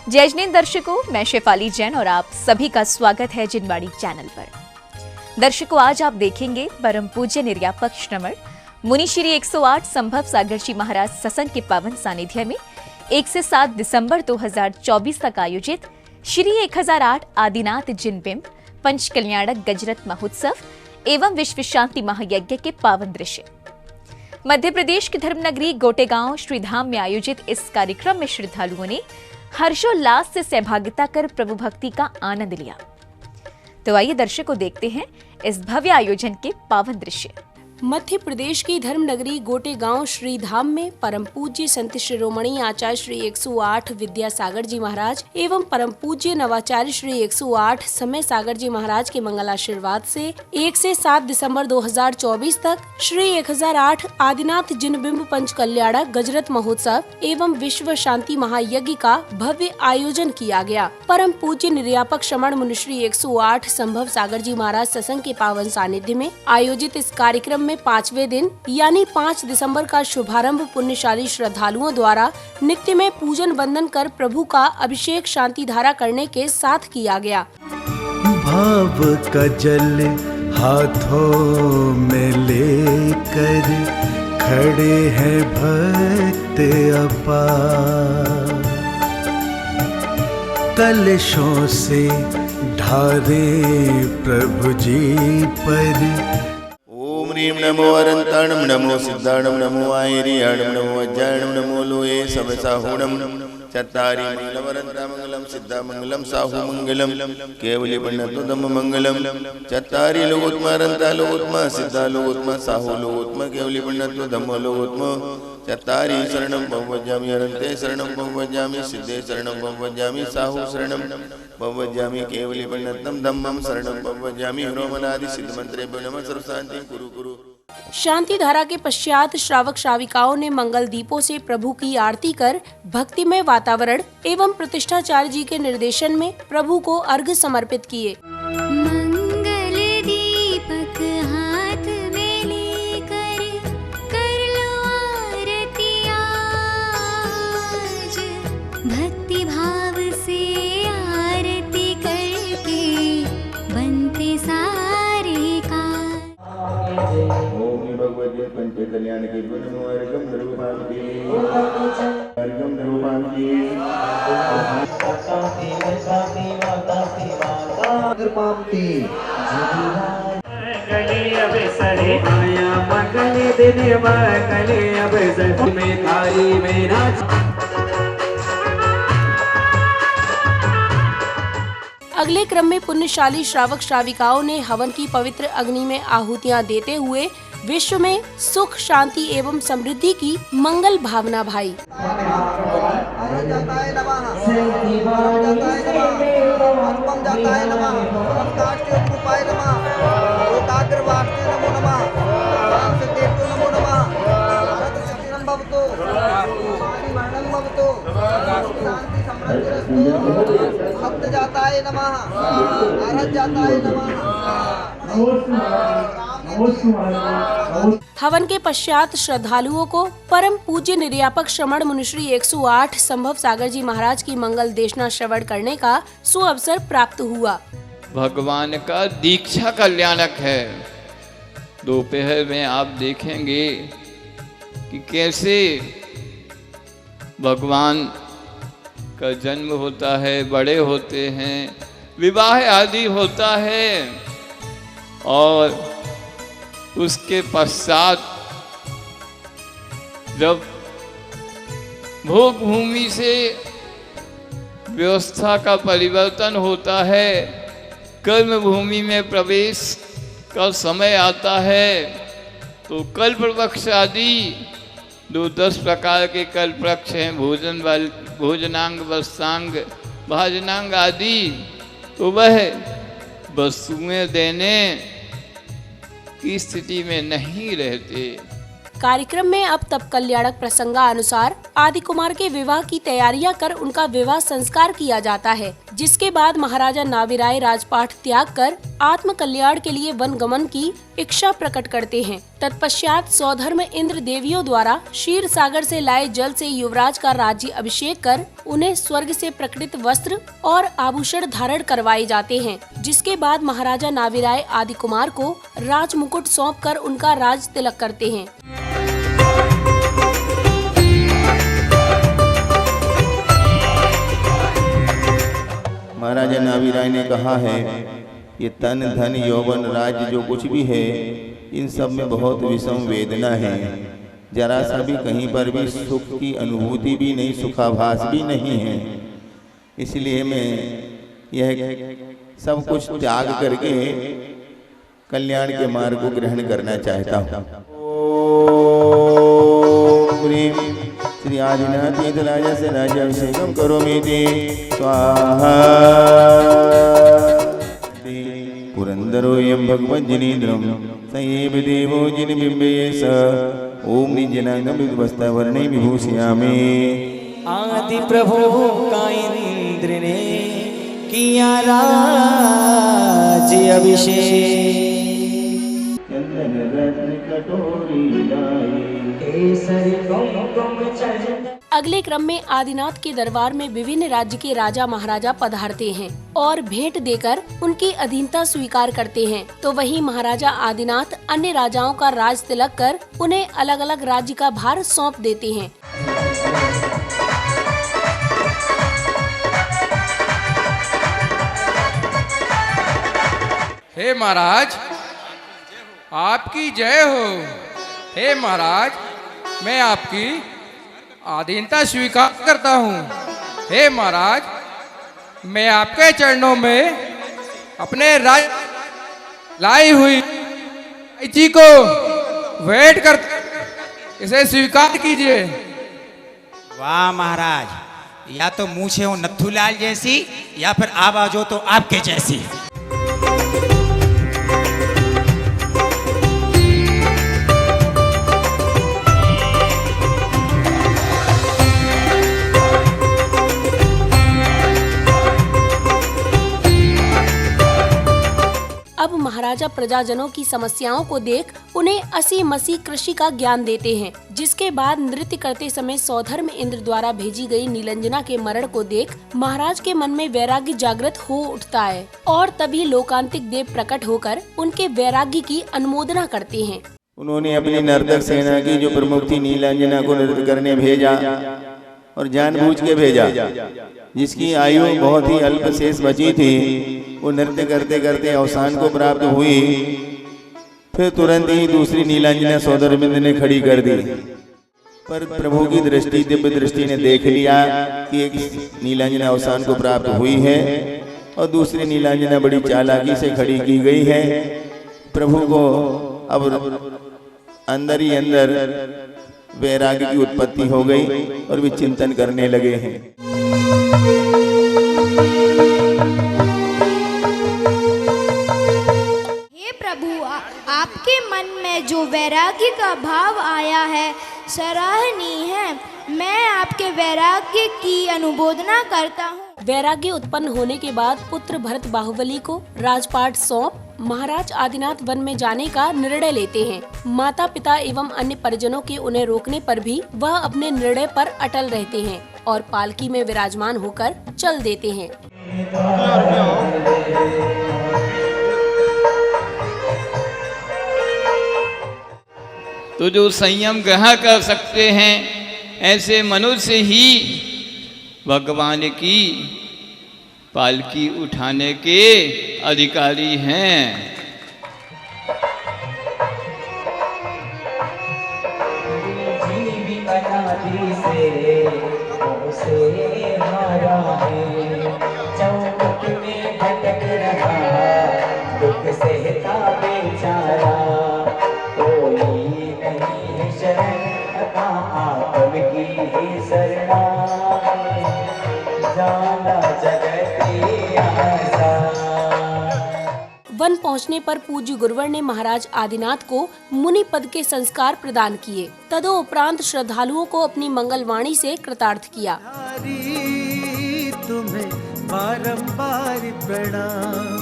जय जिनेंद्र दर्शकों, मैं शेफाली जैन और आप सभी का स्वागत है जिनवाणी चैनल पर। दर्शकों, आज आप देखेंगे परम पूज्य निर्यापक श्रमण मुनि श्री 108 संभव सागर जी महाराज सत्संग के पावन सानिध्य में 1 से 7 दिसंबर 2024 तक आयोजित श्री 1008 आदिनाथ जिनबिंब पंच कल्याणक गजरत महोत्सव एवं विश्व शांति महायज्ञ के पावन दृश्य। मध्य प्रदेश की धर्मनगरी गोटेगांव श्रीधाम में आयोजित इस कार्यक्रम में श्रद्धालुओं ने हर्षोल्लास से सहभागिता कर प्रभु भक्ति का आनंद लिया। तो आइए दर्शकों देखते हैं इस भव्य आयोजन के पावन दृश्य। मध्य प्रदेश की धर्मनगरी गोटेगांव श्रीधाम में परम पूज्य संत शिरोमणि आचार्य श्री 108 विद्यासागर जी महाराज एवं परम पूज्य नवाचार्य श्री 108 समय सागर जी महाराज के मंगलाशीर्वाद से 1 से 7 दिसंबर 2024 तक श्री 1008 आदिनाथ जिनबिंब पंच कल्याणक गजरत महोत्सव एवं विश्व शांति महायज्ञ का भव्य आयोजन किया गया। परम पूज्य निर्यापक श्रमण मुनिश्री 108 संभव सागर जी महाराज सत्संग के पावन सानिध्य में आयोजित इस कार्यक्रम में 5वें दिन यानी 5 दिसंबर का शुभारंभ पुण्यशाली श्रद्धालुओं द्वारा नित्य में पूजन वंदन कर प्रभु का अभिषेक शांति धारा करने के साथ किया गया। भाव का जल हाथों में लेकर खड़े हैं भक्त अपार, कलशों से ढारे प्रभु जी पर। ओम ह्रीं नमो अरंताणं नमो सिद्धाणं नमो आयर्याणं नमो वज्रायणं नमो लोये सबसाहुणं चत्तारि मंगलवरन्तामंगलं सिद्धामंगलं साहुमंगलं केवलीपण्णतुदम मंगलं चत्तारि लोकोत्तमा अरन्ता लोकोत्तमा सिद्धा लोकोत्तमा साहु लोकोत्तमा केवलीपण्णतुदम लोकोत्तमा चत्तारि शरणं भवज्जामि अरन्ते शरणं भवज्जामि सिद्धे शरणं भवज्जामि साहु शरणं भवज्जामि केवलीपण्णतं धम्मं शरणं भवज्जामि रोमनादि सिद्ध मंत्रे नमः सर्वशान्ति कुरु कुरु। शांति धारा के पश्चात श्रावक श्राविकाओं ने मंगल दीपों से प्रभु की आरती कर भक्तिमय वातावरण एवं प्रतिष्ठाचार्य जी के निर्देशन में प्रभु को अर्घ्य समर्पित किए। मंगल दीपक हाथ में लेकर कर लो आरती आज, भक्ति भाव से आरती करके बनते सारे का। भगवते पंच कल्याण के नमो अर्घम निरूपांति अर्घम निरूपांति शांति शांति माता निरूपांति मंगले अवसरे आया मंगले दिन मंगले अवसर में थारी मेरा। अगले क्रम में पुण्यशाली श्रावक श्राविकाओं ने हवन की पवित्र अग्नि में आहुतियां देते हुए विश्व में सुख शांति एवं समृद्धि की मंगल भावना भाई। हवन के पश्चात श्रद्धालुओं को परम पूज्य निर्यापक श्रमण मुनिश्री 108 संभव सागर जी महाराज की मंगल देशना श्रवण करने का सुअवसर प्राप्त हुआ। भगवान का दीक्षा कल्याणक है। दोपहर में आप देखेंगे कि कैसे भगवान का जन्म होता है, बड़े होते हैं, विवाह आदि होता है और उसके पश्चात जब भोग भूमि से व्यवस्था का परिवर्तन होता है, कर्म भूमि में प्रवेश का समय आता है, तो कल्प वृक्ष आदि 10 प्रकार के कल्प वृक्ष हैं, भोजनांग, वस्त्रांग, भाजनांग आदि, तो वह वस्तुएं देने की स्थिति में नहीं रहते। कार्यक्रम में अब तब कल्याणक प्रसंगानुसार आदि कुमार के विवाह की तैयारियां कर उनका विवाह संस्कार किया जाता है, जिसके बाद महाराजा नाविराय राजपाट त्याग कर आत्म कल्याण के लिए वन गमन की इच्छा प्रकट करते हैं। तत्पश्चात सौधर्म इंद्र देवियों द्वारा क्षीर सागर से लाए जल से युवराज का राज्य अभिषेक कर उन्हें स्वर्ग से प्रकटित वस्त्र और आभूषण धारण करवाए जाते हैं, जिसके बाद महाराजा नाविराय आदि कुमार को राज मुकुट सौंप कर उनका राज तिलक करते हैं। महाराजा नाविराय ने कहा है, ये तन धन यौवन राज्य जो कुछ भी है, इन सब में बहुत विषम वेदना है। जरा सा भी कहीं पर भी सुख की अनुभूति भी नहीं, सुखाभास भी नहीं है। इसलिए मैं यह सब कुछ त्याग करके कल्याण के मार्ग को ग्रहण करना चाहता हूँ। श्री आदिनाथ राजा से राज्याभिषेकम करोमीति स्वाहा। पुरंदरोऽयं भगवज्जनेन्द्रं स एव देवो जिनबिम्बये स ओम निजनांगं विद्वस्तावर्णे विभूषयामि। आदि प्रभु का इंद्र ने किया राज्य अभिषेक। अगले क्रम में आदिनाथ के दरबार में विभिन्न राज्य के राजा महाराजा पधारते हैं और भेंट देकर उनकी अधीनता स्वीकार करते हैं। तो वहीं महाराजा आदिनाथ अन्य राजाओं का राज तिलक कर उन्हें अलग अलग राज्य का भार सौंप देते हैं। हे महाराज, आपकी जय हो। हे महाराज, मैं आपकी अधीनता स्वीकार करता हूँ। हे महाराज, मैं आपके चरणों में अपने राज लाई हुई जी को वेट कर, इसे स्वीकार कीजिए। वाह महाराज, या तो मूछे हो नथुलाल जैसी या फिर आवाज हो तो आपके जैसी। अब महाराजा प्रजाजनों की समस्याओं को देख उन्हें असी मसी कृषि का ज्ञान देते हैं, जिसके बाद नृत्य करते समय सौधर्म इंद्र द्वारा भेजी गई नीलंजना के मरण को देख महाराज के मन में वैराग्य जागृत हो उठता है और तभी लोकांतिक देव प्रकट होकर उनके वैराग्य की अनुमोदना करते हैं। उन्होंने अपनी नर्तक सेना की जो प्रमुख थी नीलांजना को नृत्य करने भेजा और जानबूझ के भेजा, जिसकी आयु बहुत ही अल्प शेष बची थी। वो नृत्य करते करते अवसान को प्राप्त हुई। फिर तुरंत ही दूसरी नीलांजना सौधर्मेंद्र ने खड़ी कर दी, पर प्रभु की दृष्टि, दिव्य दृष्टि ने देख लिया कि एक नीलांजना अवसान को प्राप्त हुई है और दूसरी नीलांजना बड़ी चालाकी से खड़ी की गई है। प्रभु को अब अंदर ही अंदर वैराग्य की उत्पत्ति हो गई और वे चिंतन करने लगे हैं। हे प्रभु, आपके मन में जो वैराग्य का भाव आया है सराहनीय है। मैं आपके वैराग्य की अनुमोदना करता हूँ। वैराग्य उत्पन्न होने के बाद पुत्र भरत बाहुबली को राजपाट सौंप महाराज आदिनाथ वन में जाने का निर्णय लेते हैं। माता पिता एवं अन्य परिजनों के उन्हें रोकने पर भी वह अपने निर्णय पर अटल रहते हैं और पालकी में विराजमान होकर चल देते हैं। तो जो संयम ग्रहण कर सकते हैं ऐसे मनुष्य ही भगवान की पालकी उठाने के अधिकारी हैं। वन पहुंचने पर पूज्य गुरुवर ने महाराज आदिनाथ को मुनि पद के संस्कार प्रदान किए। तदोपरांत श्रद्धालुओं को अपनी मंगलवाणी से कृतार्थ किया। तुम्हें बारंबार प्रणाम,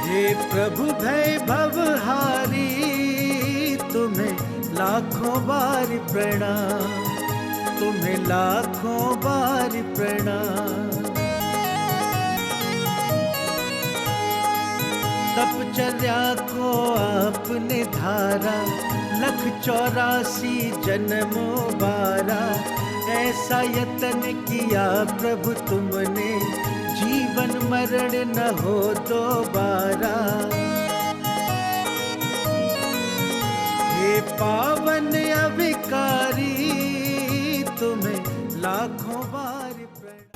हे प्रभु भय भवहारी, तुम्हें लाखों बार प्रणाम, तुम्हें लाखों बार प्रणाम। तपचर्या को आपने धारा, 184 जन्मों बारा, ऐसा यतन किया प्रभु तुमने, जीवन मरण न हो दोबारा। हे पावन अविकारी, तुम्हें लाखों बार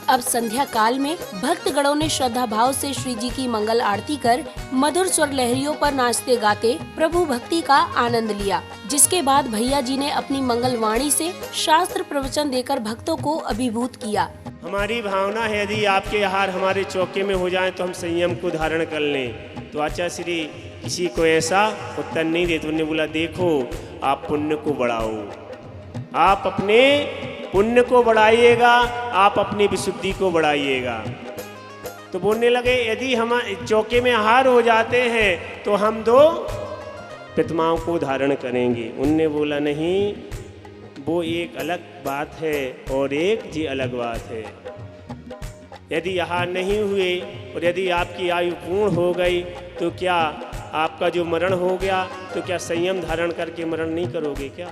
अब संध्या काल में भक्त गणों ने श्रद्धा भाव से श्री जी की मंगल आरती कर मधुर स्वर लहरियों पर नाचते गाते प्रभु भक्ति का आनंद लिया। जिसके बाद भैया जी ने अपनी मंगल वाणी से शास्त्र प्रवचन देकर भक्तों को अभिभूत किया। हमारी भावना है यदि आपके हार हमारे चौके में हो जाए तो हम संयम को धारण कर लें। तो आचार्य श्री किसी को ऐसा उत्तर नहीं देते। उन्होंने बोला देखो आप पुण्य को बढ़ाओ, आप अपने पुण्य को बढ़ाइएगा, आप अपनी विशुद्धि को बढ़ाइएगा। तो बोलने लगे यदि हम चौके में हार हो जाते हैं तो हम 2 प्रतिमाओं को धारण करेंगे। उनने बोला नहीं, वो एक अलग बात है और एक जी अलग बात है। यदि हार नहीं हुए और यदि आपकी आयु पूर्ण हो गई तो क्या आपका जो मरण हो गया तो क्या संयम धारण करके मरण नहीं करोगे क्या?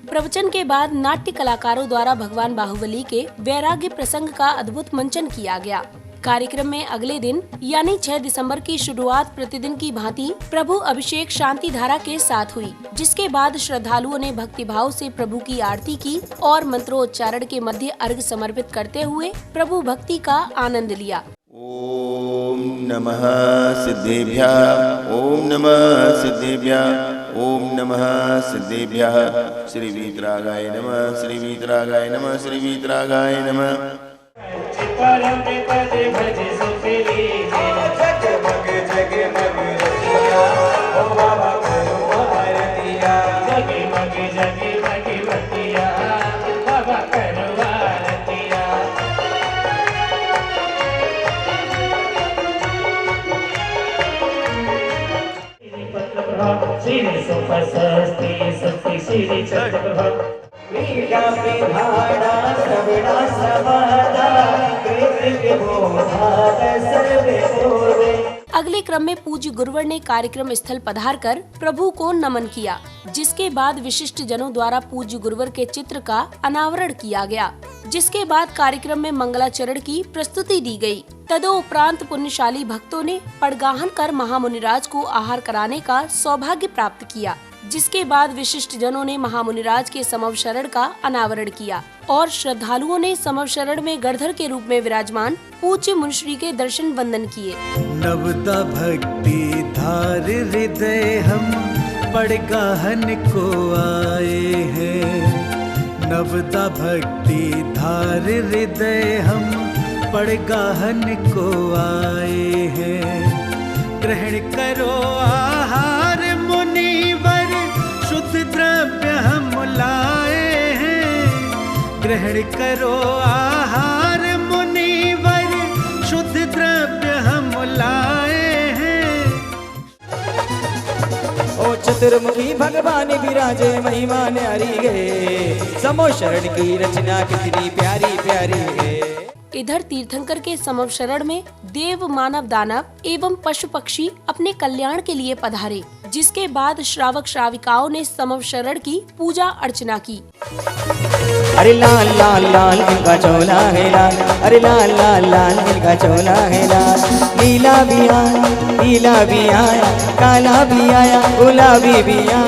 प्रवचन के बाद नाट्य कलाकारों द्वारा भगवान बाहुबली के वैराग्य प्रसंग का अद्भुत मंचन किया गया। कार्यक्रम में अगले दिन यानी 6 दिसंबर की शुरुआत प्रतिदिन की भांति प्रभु अभिषेक शांति धारा के साथ हुई, जिसके बाद श्रद्धालुओं ने भक्ति भाव से प्रभु की आरती की और मंत्रोच्चारण के मध्य अर्घ समर्पित करते हुए प्रभु भक्ति का आनंद लिया। ओम नमः सिद्धेभ्यः, ओम नमः सिद्धेभ्यः, ओम नमः सिद्धेभ्यः। श्री वीतरागाय नमः, श्री वीतरागाय नमः, श्री वीतरागाय नमः। परम पद भज सुफली, जगमग जगमग रतिया, ओ बाबा करो आरतिया, जगमग जगमग रतिया, बाबा करो आरतिया। श्री सुपस्ति सुप्ति श्री चक्रभा, मीठा पिधाड़ा श्रवणा समादा, अगले क्रम में पूज्य गुरुवर ने कार्यक्रम स्थल पधार कर प्रभु को नमन किया, जिसके बाद विशिष्ट जनों द्वारा पूज्य गुरुवर के चित्र का अनावरण किया गया। जिसके बाद कार्यक्रम में मंगलाचरण की प्रस्तुति दी गई। तदोपरांत पुण्यशाली भक्तों ने पड़गाहन कर महामुनिराज को आहार कराने का सौभाग्य प्राप्त किया। जिसके बाद विशिष्ट जनों ने महामुनिराज के समव शरण का अनावरण किया और श्रद्धालुओं ने समव शरण में गणधर के रूप में विराजमान पूज्य मुनिश्री के दर्शन वंदन किए। नवदा भक्ति धार हृदय हम पड़गाहन को आए हैं, नवदा भक्ति धार हृदय हम पड़गाहन को आए हैं। ग्रहण करो आहार मुनिवर, शुद्ध द्रव्य हम लाए हैं। ग्रहण करो आहार मुनिवर, शुद्ध द्रव्य हम लाए हैं। ओ चतुर्मुखी भगवान विराजे महिमा न्यारी गे, समो शरण की रचना कितनी प्यारी प्यारी है। इधर तीर्थंकर के समव शरण में देव मानव दानव एवं पशु पक्षी अपने कल्याण के लिए पधारे। जिसके बाद श्रावक श्राविकाओं ने समव शरण की पूजा अर्चना की। अरे लाल लाल लाल इनका चोला है लाल, अरे लाल लाल लाल इनका चोला है लाल। नीला भी आया, काला भी आया, गुलाबी भी आया।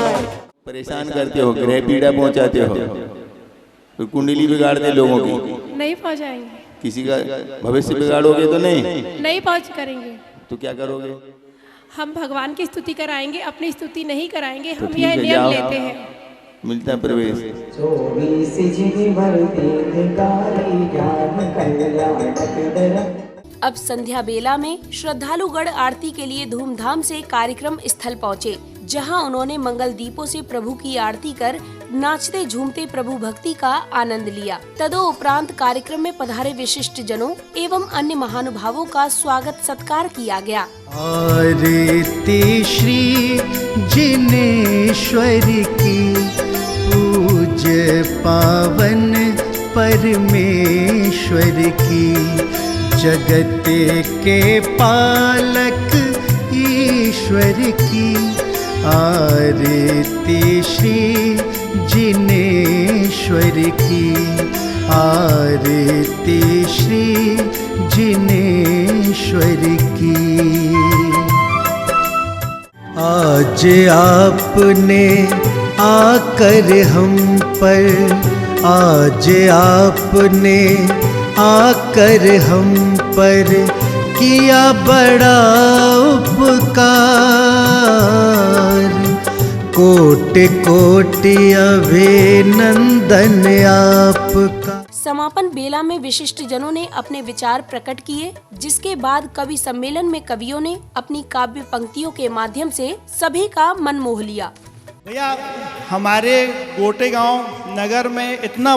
परेशान करते हो, ग्रह पीड़ा पहुंचाते हो, तो कुंडली बिगाड़ते लोगों की। नहीं पहुंचाएंगे। किसी का भविष्य बिगाड़ोगे तो नहीं पहुंच करेंगे। तो क्या करोगे? हम भगवान की स्तुति कराएंगे, अपनी स्तुति नहीं कराएंगे। तो हम यह नियम लेते हैं। मिलता है प्रवेश। 24 जिन भर दीन काली ज्ञान कल्याण अब संध्या बेला में श्रद्धालुगण आरती के लिए धूमधाम से कार्यक्रम स्थल पहुँचे, जहां उन्होंने मंगल दीपों से प्रभु की आरती कर नाचते झूमते प्रभु भक्ति का आनंद लिया। तदोपरांत कार्यक्रम में पधारे विशिष्ट जनों एवं अन्य महानुभावों का स्वागत सत्कार किया गया। आरती श्री जिनेश्वर की, पूज्य पावन परमेश्वर की, जगत के पालक ईश्वर की। आरती श्री जिनेश्वर की, आरती श्री जिनेश्वर की। आज आपने आकर हम पर, आज आपने आकर हम पर किया बड़ा उपकार। कोटि कोटि अभिनंदन आपका। समापन बेला में विशिष्ट जनों ने अपने विचार प्रकट किए, जिसके बाद कवि सम्मेलन में कवियों ने अपनी काव्य पंक्तियों के माध्यम से सभी का मन मोह लिया। भैया, हमारे गोटेगांव नगर में इतना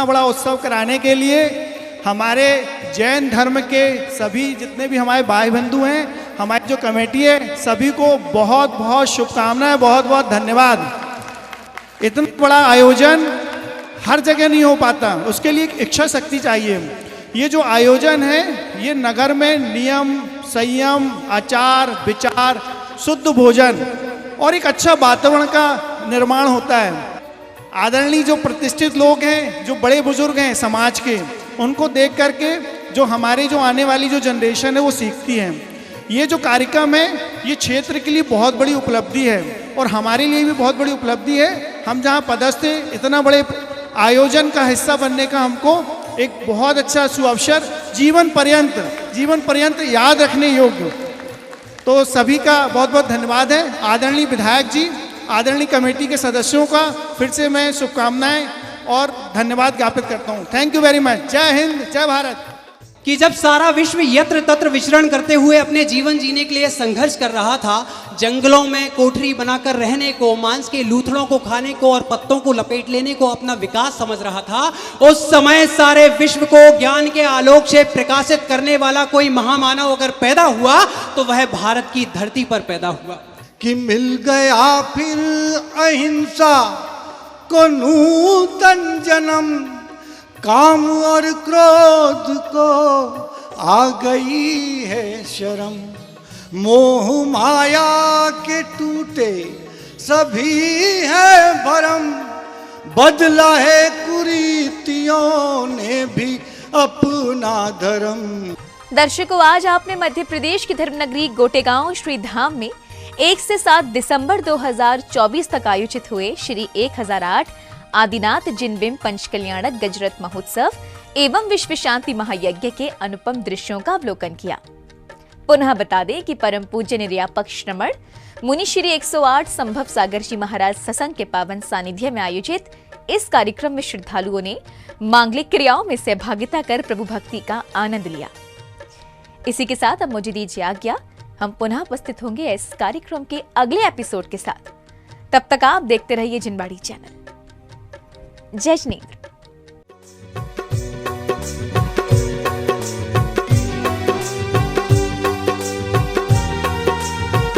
बड़ा उत्सव कराने के लिए हमारे जैन धर्म के सभी जितने भी हमारे भाई बंधु हैं, हमारी जो कमेटी है, सभी को बहुत बहुत शुभकामनाएं, बहुत बहुत धन्यवाद। इतना बड़ा आयोजन हर जगह नहीं हो पाता, उसके लिए एक इच्छा शक्ति चाहिए। ये जो आयोजन है, ये नगर में नियम, संयम, आचार विचार, शुद्ध भोजन और एक अच्छा वातावरण का निर्माण होता है। आदरणीय जो प्रतिष्ठित लोग हैं, जो बड़े बुजुर्ग हैं समाज के, उनको देख करके जो हमारी जो आने वाली जो जनरेशन है वो सीखती है। ये जो कार्यक्रम है, ये क्षेत्र के लिए बहुत बड़ी उपलब्धि है और हमारे लिए भी बहुत बड़ी उपलब्धि है। हम जहाँ पदस्थ थे, इतना बड़े आयोजन का हिस्सा बनने का हमको एक बहुत अच्छा सुअवसर, जीवन पर्यंत याद रखने योग्य। तो सभी का बहुत बहुत धन्यवाद है। आदरणीय विधायक जी, आदरणीय कमेटी के सदस्यों का फिर से मैं शुभकामनाएं और धन्यवाद ज्ञापित करता हूं। Thank you very much. जय हिंद, जय भारत। कि जब सारा विश्व यत्र तत्र विचरण करते हुए अपने जीवन जीने के लिए संघर्ष कर रहा था, जंगलों में कोठरी बनाकर रहने को, मांस के लूथड़ों को खाने को और पत्तों को लपेट लेने को अपना विकास समझ रहा था, उस समय सारे विश्व को ज्ञान के आलोक से प्रकाशित करने वाला कोई महामानव अगर पैदा हुआ तो वह भारत की धरती पर पैदा हुआ। कि मिल गया फिर अहिंसा को नूतन जन्म, काम और क्रोध को आ गई है शर्म। मोह माया के टूटे सभी है भरम, बदला है कुरीतियों ने भी अपना धर्म। दर्शकों, आज आपने मध्य प्रदेश की धर्मनगरी गोटेगांव श्री धाम में 1 से 7 दिसंबर 2024 तक आयोजित हुए श्री 1008 आदिनाथ जिनबिंब पंचकल्याणक गजरत महोत्सव एवं विश्व शांति महायज्ञ के अनुपम दृश्यों का अवलोकन किया। पुनः बता दें कि परम पूज्य निर्यापक श्रमण मुनि श्री 108 संभव सागर जी महाराज सत्संग के पावन सानिध्य में आयोजित इस कार्यक्रम में श्रद्धालुओं ने मांगलिक क्रियाओं में सहभागिता कर प्रभु भक्ति का आनंद लिया। इसी के साथ अब मुझे दीजिए आज्ञा। हम पुनः उपस्थित होंगे इस कार्यक्रम के अगले एपिसोड के साथ। तब तक आप देखते रहिए जिनवाड़ी चैनल। जय जिनेंद्र।